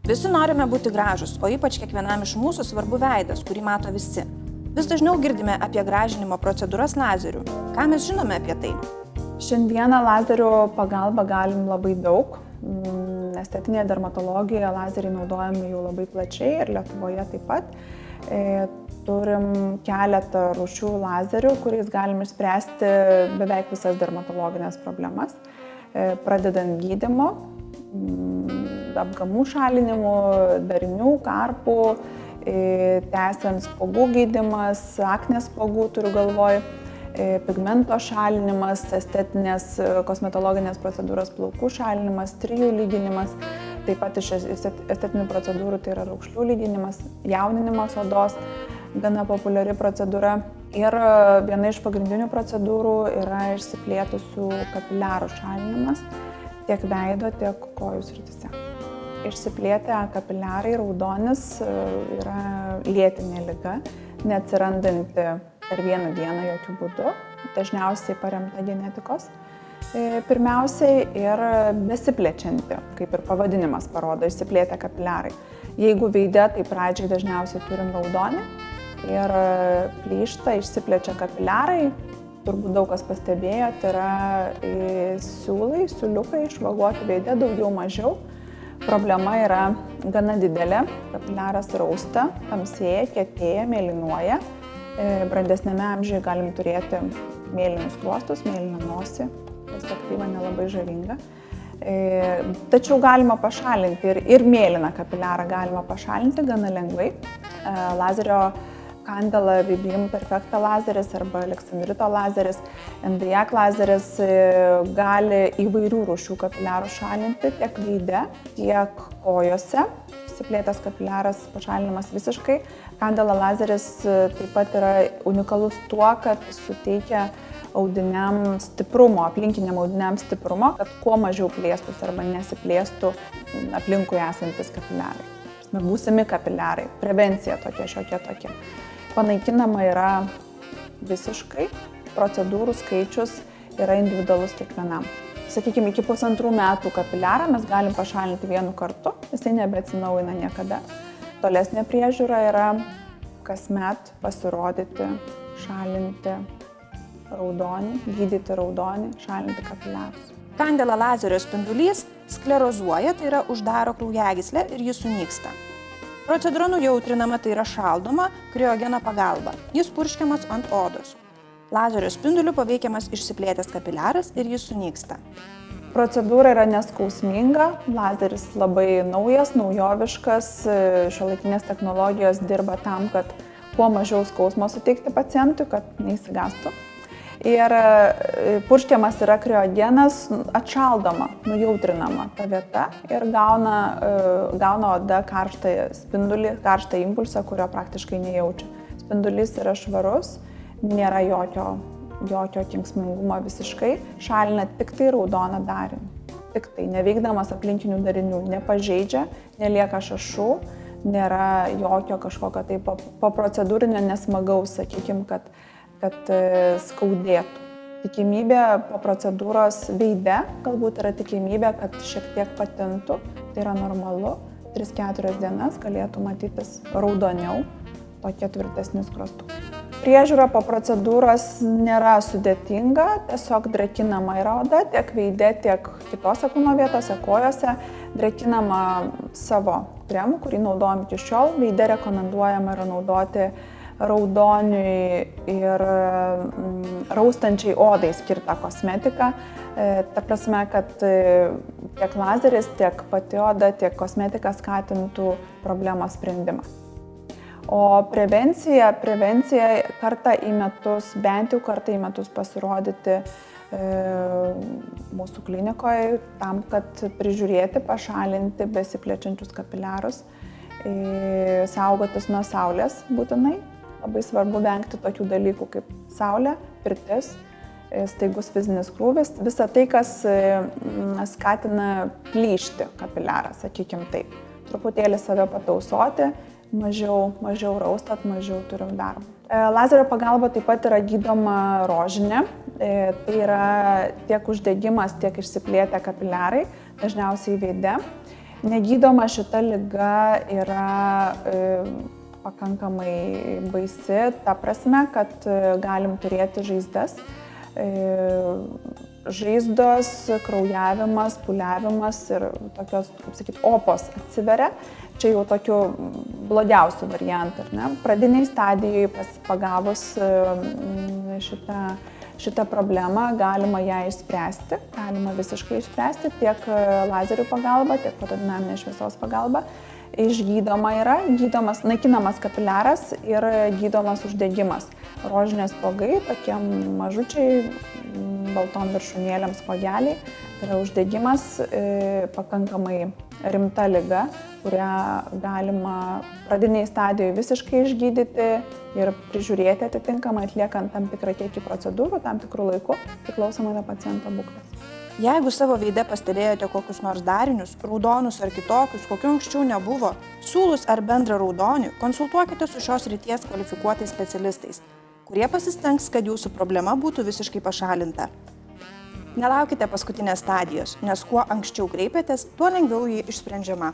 Visi norime būti gražus, o ypač kiekvienam iš mūsų svarbu veidas, kurį mato visi. Vis dažniau girdime apie gražinimo procedūras lazerių. Ką mes žinome apie tai? Šiandieną lazerio pagalba galim labai daug. Estetinėje dermatologijoje lazeriai naudojami jau labai plačiai ir Lietuvoje taip pat. Turim keletą rūšių lazerių, kuriais galim išspręsti beveik visas dermatologinės problemas. Pradedant gydymo, apgamų šalinimu, darinių, karpų, tęsiant spuogų gydymas, aknės spuogų turiu galvoj, pigmento šalinimas, estetinės kosmetologinės procedūros plaukų šalinimas, trijų lyginimas, taip pat iš estetinių procedūrų tai yra raukšlių lyginimas, jauninimas odos, gana populiari procedūra. Ir viena iš pagrindinių procedūrų yra išsiplėtusių kapiliarų šalinimas tiek veido, tiek kojų srityse. Išsiplėtę kapiliarai raudonis yra lėtinė liga, neatsirandanti per vieną dieną jokių būdų, dažniausiai paremta genetikos. Pirmiausiai ir besiplečianti, kaip ir pavadinimas parodo, išsiplėtę kapiliarai. Jeigu veide, tai pradžiai dažniausiai turim raudonį ir plyšta, išsiplečia kapiliarai. Turbūt daug kas pastebėjo, tai yra siūlai, siūliukai išvaguoti veide daugiau mažiau. Problema yra gana didelė, kapiliaras rausta, tamsėja, kietėja, mėlynuoja. Brandesnėme amžiuje galim turėti mėlynus skruostus, mėlyną nosį, perspektyva nelabai žavinga. Tačiau galima pašalinti ir mėlyną kapiliarą galima pašalinti gana lengvai. Lazerio Candela Vibrim Perfecta lazeris arba Aleksandrito lazeris, NDIAC lazeris gali įvairių rūšių kapiliarų šalinti tiek veide, tiek kojose. Išsiplėtęs kapiliaras pašalinimas visiškai. Candela lazeris taip pat yra unikalus tuo, kad suteikia audiniam stiprumo, aplinkiniam audiniam stiprumo, kad kuo mažiau plėstųsi arba nesiplėstų aplinkui esantis kapiliarai. Būsimi kapiliarai, prevencija tokia, šiokia tokia. Panaikinama yra visiškai, procedūrų skaičius yra individualus kiekvienam. Sakykime, iki 1,5 metų kapiliarą mes galim pašalinti vienu kartu, jisai nebeatsinaujina niekada. Tolesnė priežiūra yra kasmet pasirodyti, šalinti raudonį, gydyti raudonį, šalinti kapiliarus. Candela lazerio spindulys sklerozuoja, tai yra uždaro kraujagyslę ir jis sunyksta. Procedūra nujautrinama, tai yra šaldoma kriogeno pagalba. Jis purškiamas ant odos. Lazerio spinduliu paveikiamas išsiplėtęs kapiliaras ir jis sunyksta. Procedūra yra neskausminga, lazeris labai naujas, naujoviškas, šiuolaikinės technologijos dirba tam, kad kuo mažiau skausmo suteikti pacientui, kad neįsigastų. Ir purškiamas yra kriogenas, atšaldoma, nujautrinama ta vieta ir gauna oda karštą spindulį, karštą impulsą, kurio praktiškai nejaučia. Spindulys yra švarus, nėra jokio kenksmingumo visiškai, šalina tik tai raudoną darinį. Tik tai, neveikdamas aplinkinių darinių, nepažeidžia, nelieka šašų, nėra jokio kažkokio tai po procedūrinio nesmagaus, sakykime, kad skaudėtų. Tikimybė po procedūros veide, galbūt yra tikimybė, kad šiek tiek patintų, tai yra normalu, 3-4 dienas galėtų matytis raudoniau, tokie tvirtesni skruostukai. Priežiūra po procedūros nėra sudėtinga, tiesiog drekinama yra oda, tiek veide, tiek kitose kūno vietose, kojose, drekinama savo kremu, kurį naudojam iki šiol, veide rekomenduojama yra naudoti raudoniui ir raustančiai odai skirtą kosmetiką. Ta prasme, kad tiek lazeris, tiek pati oda, tiek kosmetika skatintų problemos sprendimą. O prevencija kartą į metus, bent jau kartą į metus pasirodyti mūsų klinikoje tam, kad prižiūrėti, pašalinti besiplečiančius kapiliarus, saugotis nuo saulės būtinai. Labai svarbu vengti tokių dalykų kaip saulė, pirtis, staigus fizinis krūvis, visa tai, kas skatina plyšti kapiliarą, sakykime taip. Truputėlį save patausoti, mažiau raustat, mažiau turim darbą. Lazerio pagalba taip pat yra gydoma rožinė, tai yra tiek uždegimas, tiek išsiplėtę kapiliarai, dažniausiai veide. Negydoma šita liga yra pakankamai baisi, ta prasme, kad galim turėti žaizdas. Žaizdos, kraujavimas, pūliavimas ir tokios, kaip sakyti, opos atsiveria. Čia jau tokių blogiausių variantų, ar ne? Pradiniai stadijai pagavus šitą problemą galima ją išspręsti, galima visiškai išspręsti tiek lazerių pagalba, tiek fotodinaminės šviesos pagalba. Išgydoma yra, naikinamas kapiliaras ir gydomas uždegimas. Rožinės spuogai, tokie mažučiai, baltom viršūnėlėm spuogeliai, tai yra uždegimas, pakankamai rimta liga, kurią galima pradiniai stadijoje visiškai išgydyti ir prižiūrėti atitinkamai atliekant tam tikrą kiekį procedūrų, tam tikrų laikų, priklausomai nuo paciento būklės. Jeigu savo veide pastebėjote kokius nors darinius, raudonus ar kitokius, kokių anksčiau nebuvo, siūlus ar bendrą raudonį, konsultuokite su šios srities kvalifikuotais specialistais, kurie pasistengs, kad jūsų problema būtų visiškai pašalinta. Nelaukite paskutinės stadijos, nes kuo anksčiau kreipiatės, tuo lengviau ji išsprendžiama.